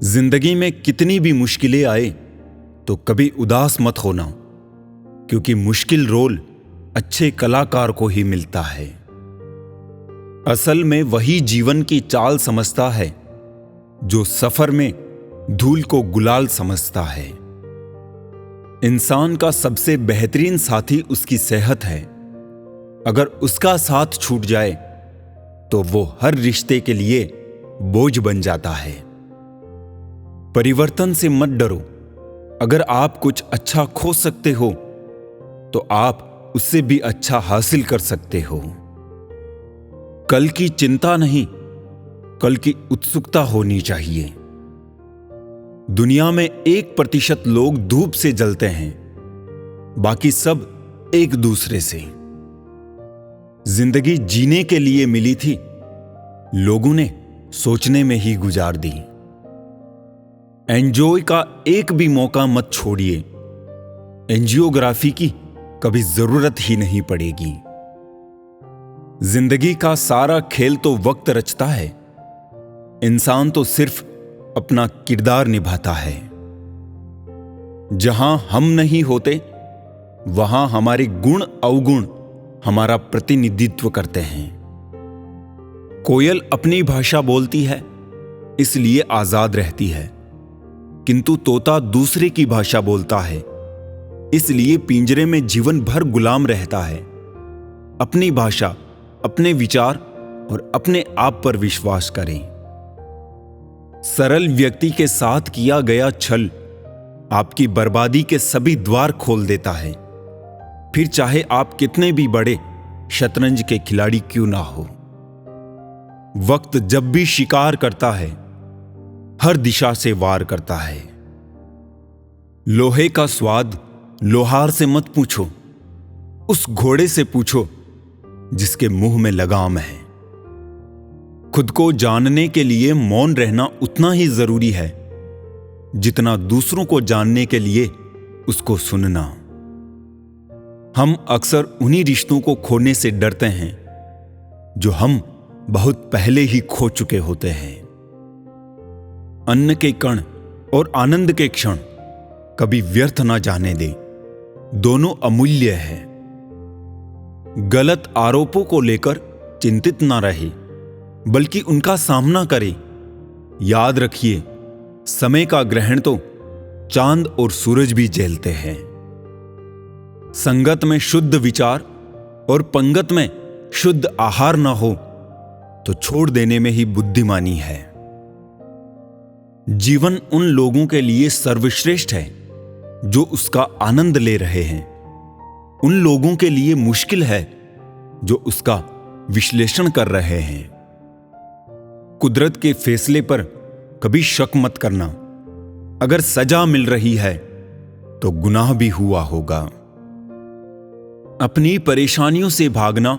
जिंदगी में कितनी भी मुश्किलें आए तो कभी उदास मत होना, क्योंकि मुश्किल रोल अच्छे कलाकार को ही मिलता है। असल में वही जीवन की चाल समझता है जो सफर में धूल को गुलाल समझता है। इंसान का सबसे बेहतरीन साथी उसकी सेहत है। अगर उसका साथ छूट जाए तो वो हर रिश्ते के लिए बोझ बन जाता है। परिवर्तन से मत डरो। अगर आप कुछ अच्छा खो सकते हो तो आप उससे भी अच्छा हासिल कर सकते हो। कल की चिंता नहीं, कल की उत्सुकता होनी चाहिए। दुनिया में 1% लोग धूप से जलते हैं, बाकी सब एक दूसरे से। जिंदगी जीने के लिए मिली थी, लोगों ने सोचने में ही गुजार दी। एंजॉय का एक भी मौका मत छोड़िए। एंजियोग्राफी की कभी जरूरत ही नहीं पड़ेगी। जिंदगी का सारा खेल तो वक्त रचता है। इंसान तो सिर्फ अपना किरदार निभाता है। जहां हम नहीं होते वहां हमारे गुण अवगुण हमारा प्रतिनिधित्व करते हैं। कोयल अपनी भाषा बोलती है इसलिए आजाद रहती है, किंतु तोता दूसरे की भाषा बोलता है, इसलिए पिंजरे में जीवन भर गुलाम रहता है। अपनी भाषा, अपने विचार और अपने आप पर विश्वास करें। सरल व्यक्ति के साथ किया गया छल आपकी बर्बादी के सभी द्वार खोल देता है, फिर चाहे आप कितने भी बड़े शतरंज के खिलाड़ी क्यों ना हो। वक्त जब भी शिकार करता है, हर दिशा से वार करता है। लोहे का स्वाद लोहार से मत पूछो, उस घोड़े से पूछो जिसके मुंह में लगाम है। खुद को जानने के लिए मौन रहना उतना ही जरूरी है जितना दूसरों को जानने के लिए उसको सुनना। हम अक्सर उन्हीं रिश्तों को खोने से डरते हैं जो हम बहुत पहले ही खो चुके होते हैं। अन्न के कण और आनंद के क्षण कभी व्यर्थ ना जाने दे, दोनों अमूल्य है। गलत आरोपों को लेकर चिंतित ना रहे, बल्कि उनका सामना करे। याद रखिए, समय का ग्रहण तो चांद और सूरज भी झेलते हैं। संगत में शुद्ध विचार और पंगत में शुद्ध आहार ना हो तो छोड़ देने में ही बुद्धिमानी है। जीवन उन लोगों के लिए सर्वश्रेष्ठ है जो उसका आनंद ले रहे हैं। उन लोगों के लिए मुश्किल है जो उसका विश्लेषण कर रहे हैं। कुदरत के फैसले पर कभी शक मत करना। अगर सजा मिल रही है तो गुनाह भी हुआ होगा। अपनी परेशानियों से भागना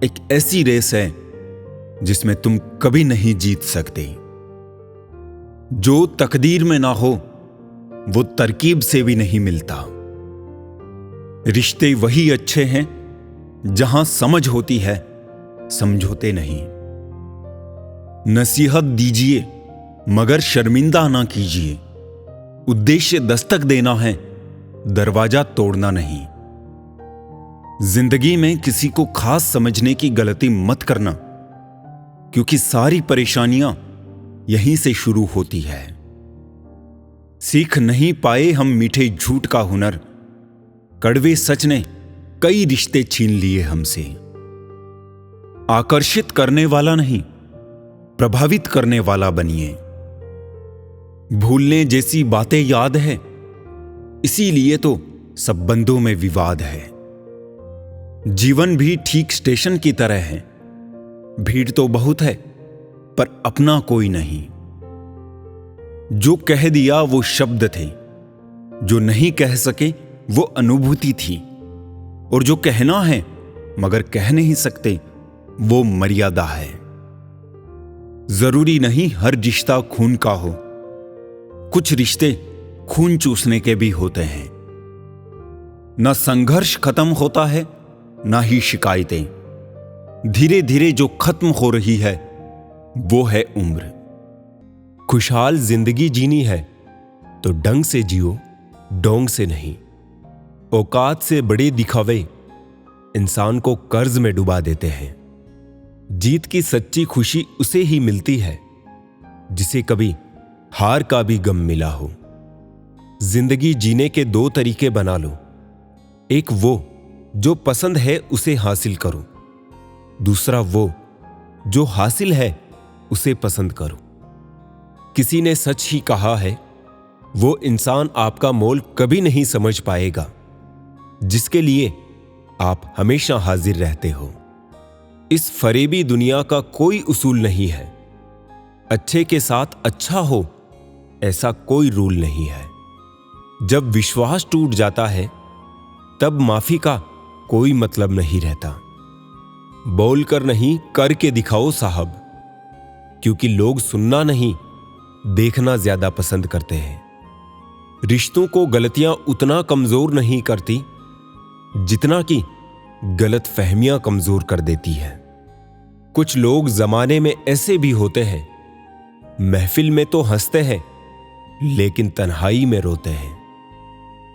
एक ऐसी रेस है जिसमें तुम कभी नहीं जीत सकते। जो तकदीर में ना हो वो तरकीब से भी नहीं मिलता। रिश्ते वही अच्छे हैं जहां समझ होती है, समझौते नहीं। नसीहत दीजिए मगर शर्मिंदा ना कीजिए। उद्देश्य दस्तक देना है, दरवाजा तोड़ना नहीं। जिंदगी में किसी को खास समझने की गलती मत करना, क्योंकि सारी परेशानियां यहीं से शुरू होती है। सीख नहीं पाए हम मीठे झूठ का हुनर, कड़वे सच ने कई रिश्ते छीन लिए हमसे। आकर्षित करने वाला नहीं, प्रभावित करने वाला बनिए। भूलने जैसी बातें याद है, इसीलिए तो संबंधों में विवाद है। जीवन भी ठीक स्टेशन की तरह है। भीड़ तो बहुत है पर अपना कोई नहीं। जो कह दिया वो शब्द थे, जो नहीं कह सके वो अनुभूति थी, और जो कहना है मगर कह नहीं सकते वो मर्यादा है। जरूरी नहीं हर रिश्ता खून का हो, कुछ रिश्ते खून चूसने के भी होते हैं। न संघर्ष खत्म होता है ना ही शिकायतें। धीरे धीरे जो खत्म हो रही है वो है उम्र। खुशहाल जिंदगी जीनी है तो ढंग से जियो, डोंग से नहीं। औकात से बड़े दिखावे इंसान को कर्ज में डुबा देते हैं। जीत की सच्ची खुशी उसे ही मिलती है जिसे कभी हार का भी गम मिला हो। जिंदगी जीने के 2 तरीके बना लो। एक वो जो पसंद है उसे हासिल करो, दूसरा वो जो हासिल है उसे पसंद करो। किसी ने सच ही कहा है, वो इंसान आपका मोल कभी नहीं समझ पाएगा जिसके लिए आप हमेशा हाजिर रहते हो। इस फरेबी दुनिया का कोई उसूल नहीं है। अच्छे के साथ अच्छा हो ऐसा कोई रूल नहीं है। जब विश्वास टूट जाता है तब माफी का कोई मतलब नहीं रहता। बोलकर नहीं करके दिखाओ साहब, क्योंकि लोग सुनना नहीं देखना ज्यादा पसंद करते हैं। रिश्तों को गलतियां उतना कमजोर नहीं करती जितना कि गलत फहमियां कमजोर कर देती है। कुछ लोग जमाने में ऐसे भी होते हैं, महफिल में तो हंसते हैं लेकिन तन्हाई में रोते हैं।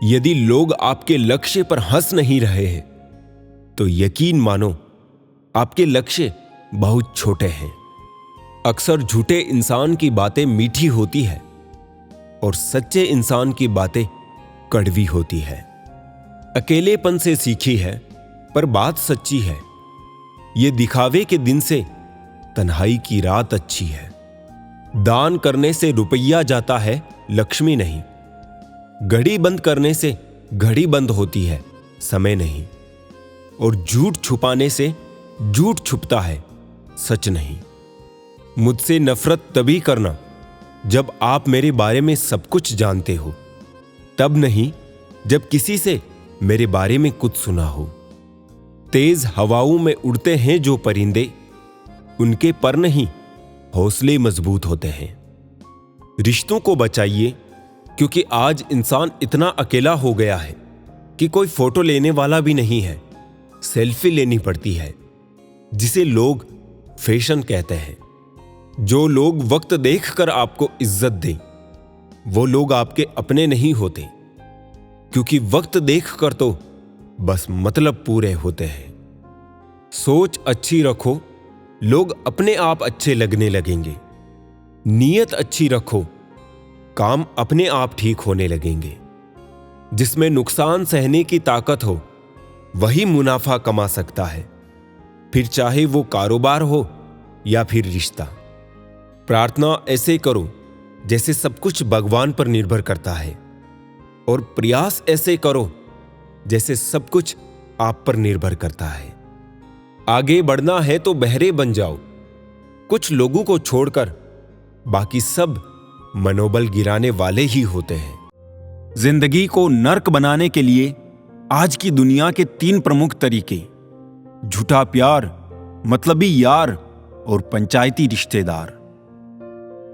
यदि लोग आपके लक्ष्य पर हंस नहीं रहे हैं तो यकीन मानो आपके लक्ष्य बहुत छोटे हैं। अक्सर झूठे इंसान की बातें मीठी होती है और सच्चे इंसान की बातें कड़वी होती है। अकेलेपन से सीखी है पर बात सच्ची है। ये दिखावे के दिन से तन्हाई की रात अच्छी है। दान करने से रुपया जाता है, लक्ष्मी नहीं। घड़ी बंद करने से घड़ी बंद होती है, समय नहीं। और झूठ छुपाने से झूठ छुपता है, सच नहीं। मुझसे नफरत तभी करना जब आप मेरे बारे में सब कुछ जानते हो, तब नहीं जब किसी से मेरे बारे में कुछ सुना हो। तेज हवाओं में उड़ते हैं जो परिंदे, उनके पर नहीं हौसले मजबूत होते हैं। रिश्तों को बचाइए, क्योंकि आज इंसान इतना अकेला हो गया है कि कोई फोटो लेने वाला भी नहीं है। सेल्फी लेनी पड़ती है जिसे लोग फैशन कहते हैं। जो लोग वक्त देखकर आपको इज्जत दें वो लोग आपके अपने नहीं होते, क्योंकि वक्त देखकर तो बस मतलब पूरे होते हैं। सोच अच्छी रखो, लोग अपने आप अच्छे लगने लगेंगे। नीयत अच्छी रखो, काम अपने आप ठीक होने लगेंगे। जिसमें नुकसान सहने की ताकत हो वही मुनाफा कमा सकता है, फिर चाहे वो कारोबार हो या फिर रिश्ता। प्रार्थना ऐसे करो जैसे सब कुछ भगवान पर निर्भर करता है, और प्रयास ऐसे करो जैसे सब कुछ आप पर निर्भर करता है। आगे बढ़ना है तो बहरे बन जाओ। कुछ लोगों को छोड़कर बाकी सब मनोबल गिराने वाले ही होते हैं। जिंदगी को नर्क बनाने के लिए आज की दुनिया के 3 प्रमुख तरीके: झूठा प्यार, मतलबी यार और पंचायती रिश्तेदार।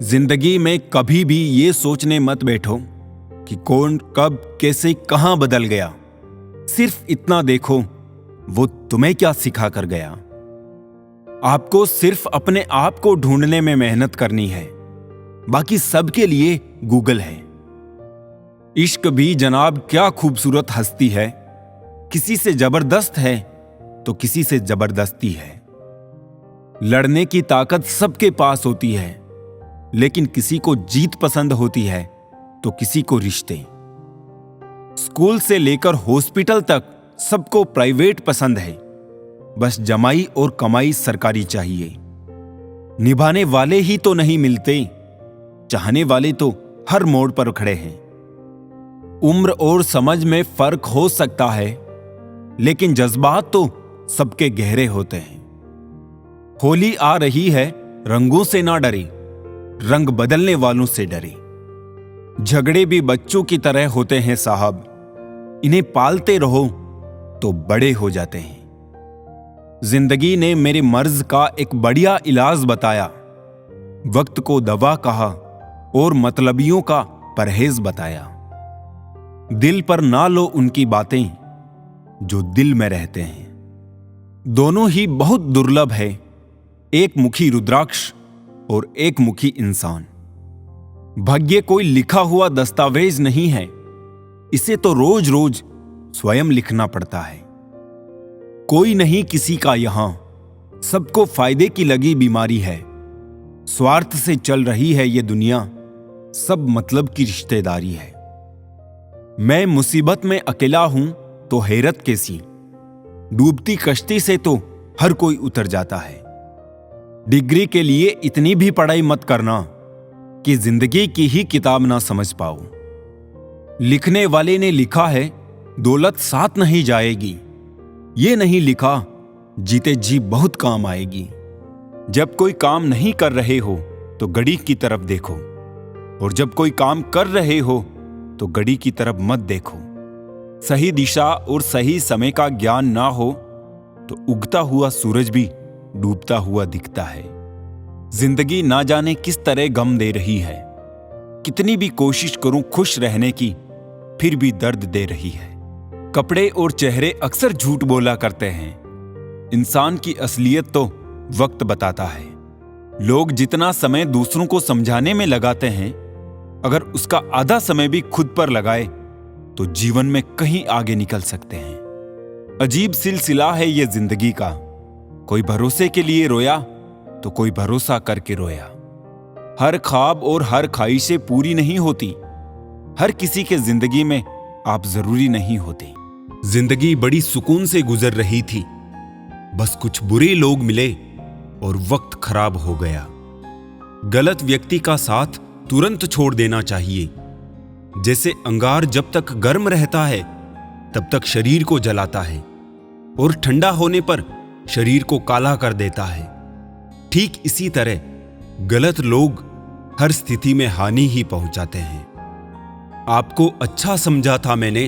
जिंदगी में कभी भी ये सोचने मत बैठो कि कौन कब कैसे कहां बदल गया। सिर्फ इतना देखो वो तुम्हें क्या सिखा कर गया। आपको सिर्फ अपने आप को ढूंढने में मेहनत करनी है, बाकी सबके लिए गूगल है। इश्क भी जनाब क्या खूबसूरत हस्ती है, किसी से जबरदस्त है तो किसी से जबरदस्ती है। लड़ने की ताकत सबके पास होती है, लेकिन किसी को जीत पसंद होती है तो किसी को रिश्ते। स्कूल से लेकर हॉस्पिटल तक सबको प्राइवेट पसंद है, बस जमाई और कमाई सरकारी चाहिए। निभाने वाले ही तो नहीं मिलते, चाहने वाले तो हर मोड़ पर खड़े हैं। उम्र और समझ में फर्क हो सकता है, लेकिन जज्बात तो सबके गहरे होते हैं। होली आ रही है, रंगों से ना डरे, रंग बदलने वालों से डरे। झगड़े भी बच्चों की तरह होते हैं साहब, इन्हें पालते रहो तो बड़े हो जाते हैं। जिंदगी ने मेरे मर्ज का एक बढ़िया इलाज बताया, वक्त को दवा कहा और मतलबियों का परहेज बताया। दिल पर ना लो उनकी बातें जो दिल में रहते हैं। दोनों ही बहुत दुर्लभ है, एक मुखी रुद्राक्ष और एक मुखी इंसान। भाग्य कोई लिखा हुआ दस्तावेज नहीं है, इसे तो रोज रोज स्वयं लिखना पड़ता है। कोई नहीं किसी का यहां, सबको फायदे की लगी बीमारी है। स्वार्थ से चल रही है ये दुनिया, सब मतलब की रिश्तेदारी है। मैं मुसीबत में अकेला हूं तो हैरत कैसी, डूबती कश्ती से तो हर कोई उतर जाता है। डिग्री के लिए इतनी भी पढ़ाई मत करना कि जिंदगी की ही किताब ना समझ पाओ। लिखने वाले ने लिखा है दौलत साथ नहीं जाएगी, ये नहीं लिखा जीते जी बहुत काम आएगी। जब कोई काम नहीं कर रहे हो तो घड़ी की तरफ देखो, और जब कोई काम कर रहे हो तो घड़ी की तरफ मत देखो। सही दिशा और सही समय का ज्ञान ना हो तो उगता हुआ सूरज भी डूबता हुआ दिखता है। जिंदगी ना जाने किस तरह गम दे रही है, कितनी भी कोशिश करूं खुश रहने की, फिर भी दर्द दे रही है। कपड़े और चेहरे अक्सर झूठ बोला करते हैं, इंसान की असलियत तो वक्त बताता है। लोग जितना समय दूसरों को समझाने में लगाते हैं, अगर उसका आधा समय भी खुद पर लगाए तो जीवन में कहीं आगे निकल सकते हैं। अजीब सिलसिला है ये जिंदगी का, कोई भरोसे के लिए रोया तो कोई भरोसा करके रोया। हर ख्वाब और हर ख्वाहिशें पूरी नहीं होती, हर किसी के जिंदगी में आप जरूरी नहीं होते। जिंदगी बड़ी सुकून से गुजर रही थी, बस कुछ बुरे लोग मिले और वक्त खराब हो गया। गलत व्यक्ति का साथ तुरंत छोड़ देना चाहिए। जैसे अंगार जब तक गर्म रहता है तब तक शरीर को जलाता है और ठंडा होने पर शरीर को काला कर देता है, ठीक इसी तरह गलत लोग हर स्थिति में हानि ही पहुंचाते हैं। आपको अच्छा समझा था मैंने,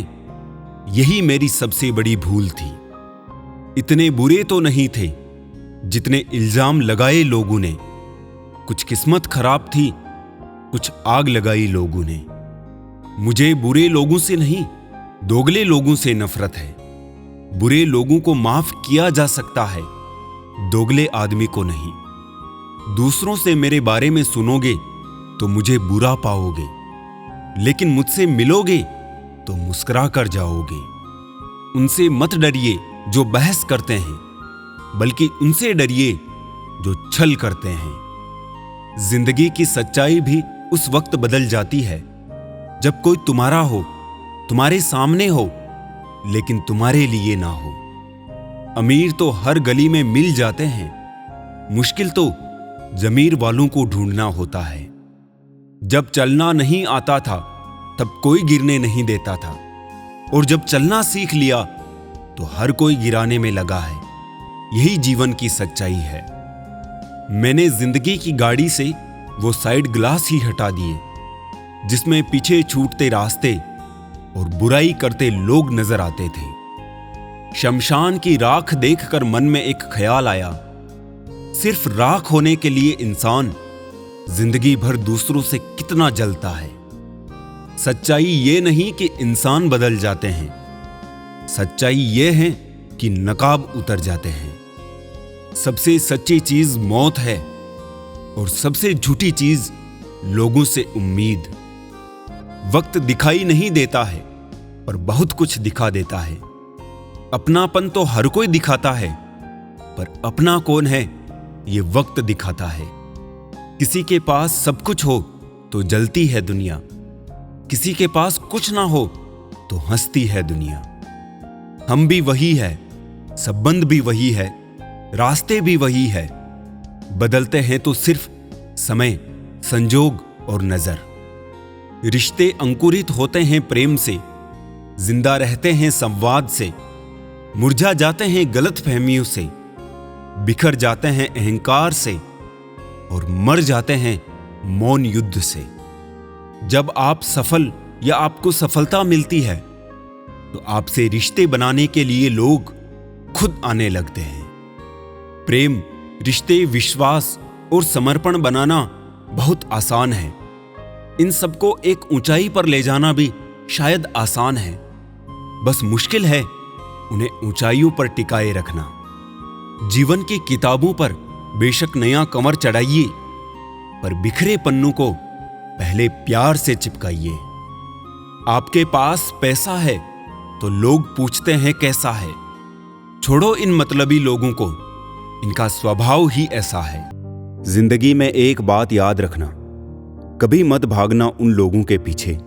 यही मेरी सबसे बड़ी भूल थी। इतने बुरे तो नहीं थे जितने इल्जाम लगाए लोगों ने। कुछ किस्मत खराब थी, कुछ आग लगाई लोगों ने। मुझे बुरे लोगों से नहीं, दोगले लोगों से नफरत है। बुरे लोगों को माफ किया जा सकता है, दोगले आदमी को नहीं। दूसरों से मेरे बारे में सुनोगे तो मुझे बुरा पाओगे, लेकिन मुझसे मिलोगे तो मुस्कुरा कर जाओगे। उनसे मत डरिए जो बहस करते हैं, बल्कि उनसे डरिए जो छल करते हैं। जिंदगी की सच्चाई भी उस वक्त बदल जाती है जब कोई तुम्हारा हो, तुम्हारे सामने हो, लेकिन तुम्हारे लिए ना हो। अमीर तो हर गली में मिल जाते हैं, मुश्किल तो जमीर वालों को ढूंढना होता है। जब चलना नहीं आता था तब कोई गिरने नहीं देता था, और जब चलना सीख लिया तो हर कोई गिराने में लगा है। यही जीवन की सच्चाई है। मैंने जिंदगी की गाड़ी से वो साइड ग्लास ही हटा दिए जिसमें पीछे छूटते रास्ते और बुराई करते लोग नजर आते थे। शमशान की राख देखकर मन में एक ख्याल आया, सिर्फ राख होने के लिए इंसान जिंदगी भर दूसरों से कितना जलता है। सच्चाई ये नहीं कि इंसान बदल जाते हैं, सच्चाई ये है कि नकाब उतर जाते हैं। सबसे सच्ची चीज मौत है और सबसे झूठी चीज लोगों से उम्मीद। वक्त दिखाई नहीं देता है पर बहुत कुछ दिखा देता है। अपनापन तो हर कोई दिखाता है, पर अपना कौन है ये वक्त दिखाता है। किसी के पास सब कुछ हो तो जलती है दुनिया, किसी के पास कुछ ना हो तो हंसती है दुनिया। हम भी वही है, संबंध भी वही है, रास्ते भी वही है। बदलते हैं तो सिर्फ समय, संजोग और नजर। रिश्ते अंकुरित होते हैं प्रेम से, जिंदा रहते हैं संवाद से, मुरझा जाते हैं गलतफहमियों से, बिखर जाते हैं अहंकार से और मर जाते हैं मौन युद्ध से। जब आप सफल या आपको सफलता मिलती है तो आपसे रिश्ते बनाने के लिए लोग खुद आने लगते हैं। प्रेम, रिश्ते, विश्वास और समर्पण बनाना बहुत आसान है। इन सबको एक ऊंचाई पर ले जाना भी शायद आसान है, बस मुश्किल है उन्हें ऊंचाइयों पर टिकाए रखना। जीवन की किताबों पर बेशक नया कवर चढ़ाइए, पर बिखरे पन्नों को पहले प्यार से चिपकाइए। आपके पास पैसा है तो लोग पूछते हैं कैसा है। छोड़ो इन मतलबी लोगों को, इनका स्वभाव ही ऐसा है। जिंदगी में एक बात याद रखना, कभी मत भागना उन लोगों के पीछे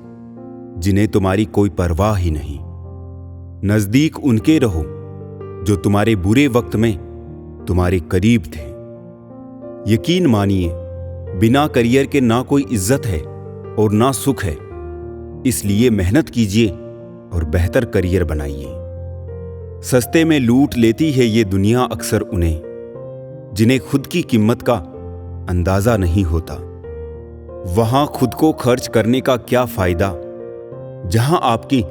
जिन्हें तुम्हारी कोई परवाह ही नहीं। नजदीक उनके रहो जो तुम्हारे बुरे वक्त में तुम्हारे करीब थे। यकीन मानिए, बिना करियर के ना कोई इज्जत है और ना सुख है। इसलिए मेहनत कीजिए और बेहतर करियर बनाइए। सस्ते में लूट लेती है ये दुनिया अक्सर उन्हें जिन्हें खुद की कीमत का अंदाजा नहीं होता। वहां खुद को खर्च करने का क्या फायदा जहां आपकी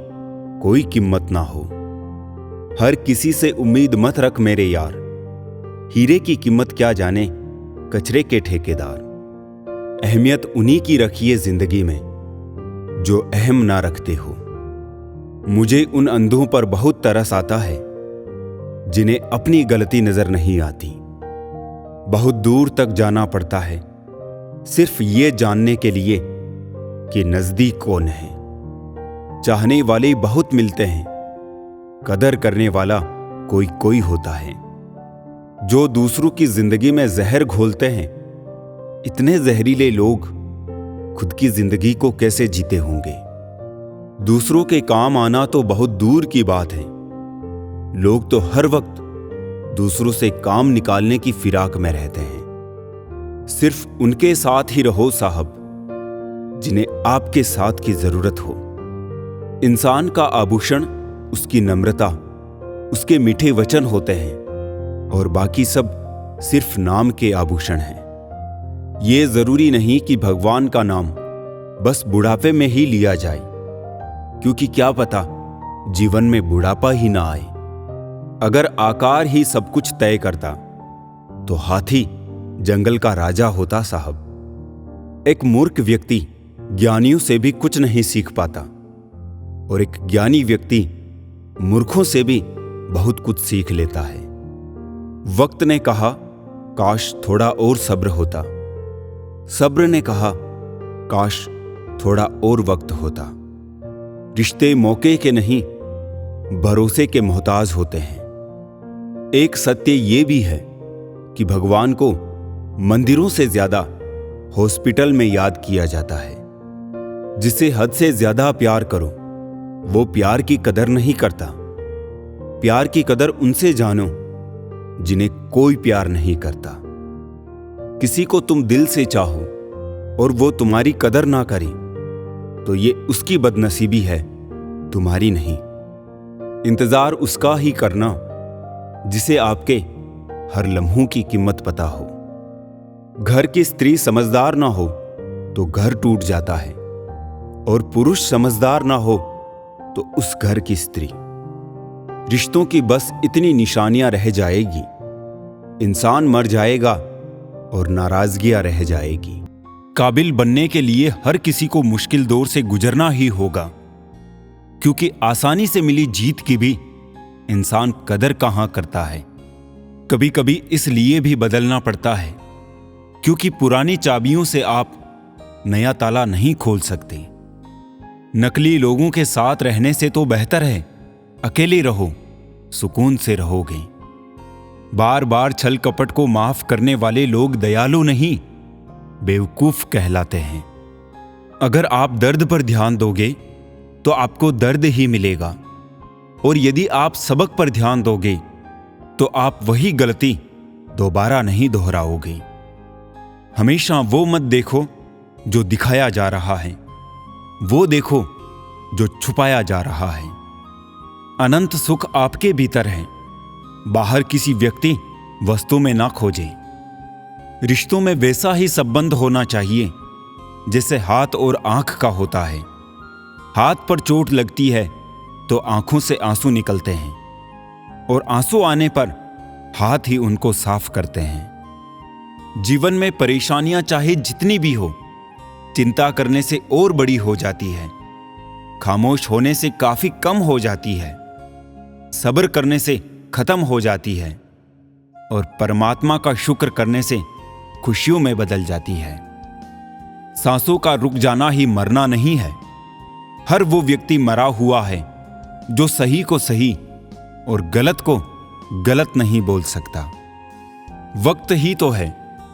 कोई कीमत ना हो। हर किसी से उम्मीद मत रख मेरे यार, हीरे की कीमत क्या जाने कचरे के ठेकेदार। अहमियत उन्हीं की रखिए जिंदगी में जो अहम ना रखते हो। मुझे उन अंधों पर बहुत तरस आता है जिन्हें अपनी गलती नजर नहीं आती। बहुत दूर तक जाना पड़ता है सिर्फ ये जानने के लिए कि नजदीक कौन है। चाहने वाले बहुत मिलते हैं, कदर करने वाला कोई कोई होता है। जो दूसरों की जिंदगी में जहर घोलते हैं, इतने जहरीले लोग खुद की जिंदगी को कैसे जीते होंगे। दूसरों के काम आना तो बहुत दूर की बात है। लोग तो हर वक्त दूसरों से काम निकालने की फिराक में रहते हैं। सिर्फ उनके साथ ही रहो साहब जिन्हें आपके साथ की जरूरत हो। इंसान का आभूषण उसकी नम्रता, उसके मीठे वचन होते हैं और बाकी सब सिर्फ नाम के आभूषण हैं। ये जरूरी नहीं कि भगवान का नाम बस बुढ़ापे में ही लिया जाए, क्योंकि क्या पता जीवन में बुढ़ापा ही ना आए। अगर आकार ही सब कुछ तय करता तो हाथी जंगल का राजा होता साहब। एक मूर्ख व्यक्ति ज्ञानियों से भी कुछ नहीं सीख पाता और एक ज्ञानी व्यक्ति मूर्खों से भी बहुत कुछ सीख लेता है। वक्त ने कहा काश थोड़ा और सब्र होता, सब्र ने कहा काश थोड़ा और वक्त होता। रिश्ते मौके के नहीं भरोसे के मोहताज होते हैं। एक सत्य ये भी है कि भगवान को मंदिरों से ज्यादा हॉस्पिटल में याद किया जाता है। जिसे हद से ज्यादा प्यार करो वो प्यार की कदर नहीं करता। प्यार की कदर उनसे जानो जिन्हें कोई प्यार नहीं करता। किसी को तुम दिल से चाहो और वो तुम्हारी कदर ना करे तो ये उसकी बदनसीबी है, तुम्हारी नहीं। इंतजार उसका ही करना जिसे आपके हर लम्हों की कीमत पता हो। घर की स्त्री समझदार ना हो तो घर टूट जाता है और पुरुष समझदार ना हो तो उस घर की स्त्री। रिश्तों की बस इतनी निशानियां रह जाएगी, इंसान मर जाएगा और नाराजगियां रह जाएगी। काबिल बनने के लिए हर किसी को मुश्किल दौर से गुजरना ही होगा, क्योंकि आसानी से मिली जीत की भी इंसान कदर कहां करता है। कभी कभी इसलिए भी बदलना पड़ता है क्योंकि पुरानी चाबियों से आप नया ताला नहीं खोल सकते। नकली लोगों के साथ रहने से तो बेहतर है अकेले रहो, सुकून से रहोगे। बार बार छल कपट को माफ करने वाले लोग दयालु नहीं, बेवकूफ कहलाते हैं। अगर आप दर्द पर ध्यान दोगे तो आपको दर्द ही मिलेगा, और यदि आप सबक पर ध्यान दोगे तो आप वही गलती दोबारा नहीं दोहराओगे। हमेशा वो मत देखो जो दिखाया जा रहा है, वो देखो जो छुपाया जा रहा है। अनंत सुख आपके भीतर है, बाहर किसी व्यक्ति वस्तु में ना खोजे। रिश्तों में वैसा ही संबंध होना चाहिए जैसे हाथ और आंख का होता है। हाथ पर चोट लगती है तो आंखों से आंसू निकलते हैं, और आंसू आने पर हाथ ही उनको साफ करते हैं। जीवन में परेशानियां चाहे जितनी भी हो, चिंता करने से और बड़ी हो जाती है, खामोश होने से काफी कम हो जाती है, सब्र करने से खत्म हो जाती है, और परमात्मा का शुक्र करने से खुशियों में बदल जाती है। सांसों का रुक जाना ही मरना नहीं है। हर वो व्यक्ति मरा हुआ है जो सही को सही और गलत को गलत नहीं बोल सकता। वक्त ही तो है,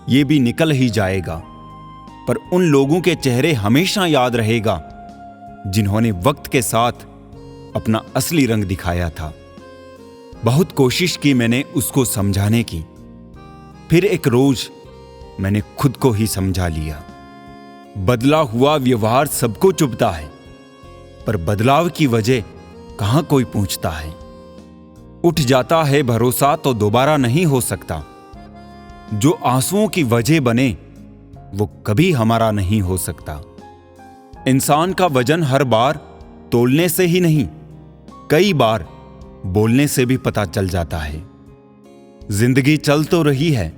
ये भी निकल ही जाएगा, पर उन लोगों के चेहरे हमेशा याद रहेगा जिन्होंने वक्त के साथ अपना असली रंग दिखाया था। बहुत कोशिश की मैंने उसको समझाने की, फिर एक रोज मैंने खुद को ही समझा लिया। बदला हुआ व्यवहार सबको चुभता है, पर बदलाव की वजह कहां कोई पूछता है। उठ जाता है भरोसा तो दोबारा नहीं हो सकता। जो आंसुओं की वजह बने वो कभी हमारा नहीं हो सकता। इंसान का वजन हर बार तोलने से ही नहीं, कई बार बोलने से भी पता चल जाता है। जिंदगी चल तो रही है,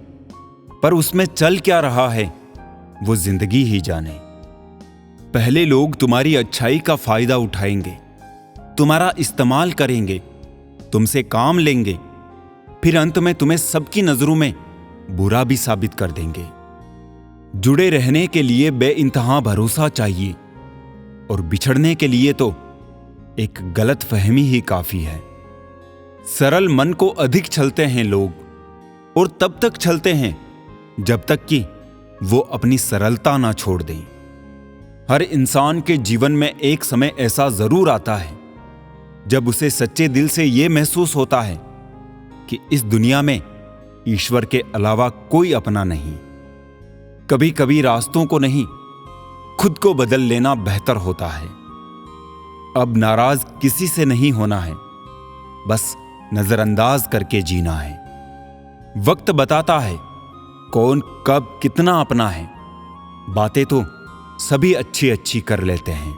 पर उसमें चल क्या रहा है वो जिंदगी ही जाने। पहले लोग तुम्हारी अच्छाई का फायदा उठाएंगे, तुम्हारा इस्तेमाल करेंगे, तुमसे काम लेंगे, फिर अंत में तुम्हें सबकी नजरों में बुरा भी साबित कर देंगे। जुड़े रहने के लिए बेइंतहा भरोसा चाहिए, और बिछड़ने के लिए तो एक गलत फहमी ही काफी है। सरल मन को अधिक छलते हैं लोग, और तब तक छलते हैं जब तक कि वो अपनी सरलता ना छोड़ दें। हर इंसान के जीवन में एक समय ऐसा जरूर आता है जब उसे सच्चे दिल से यह महसूस होता है कि इस दुनिया में ईश्वर के अलावा कोई अपना नहीं। कभी कभी रास्तों को नहीं, खुद को बदल लेना बेहतर होता है। अब नाराज किसी से नहीं होना है, बस नजरअंदाज करके जीना है। वक्त बताता है कौन कब कितना अपना है। बातें तो सभी अच्छी अच्छी कर लेते हैं।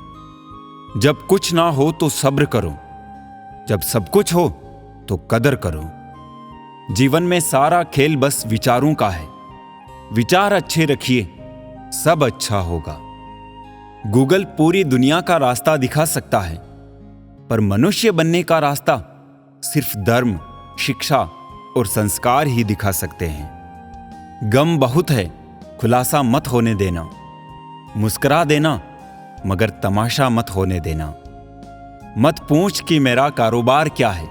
जब कुछ ना हो तो सब्र करो, जब सब कुछ हो तो कदर करो। जीवन में सारा खेल बस विचारों का है। विचार अच्छे रखिए, सब अच्छा होगा। गूगल पूरी दुनिया का रास्ता दिखा सकता है, पर मनुष्य बनने का रास्ता सिर्फ धर्म, शिक्षा और संस्कार ही दिखा सकते हैं। गम बहुत है, खुलासा मत होने देना। मुस्कुरा देना, मगर तमाशा मत होने देना। मत पूछ कि मेरा कारोबार क्या है।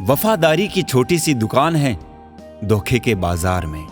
वफादारी की छोटी सी दुकान है धोखे के बाजार में।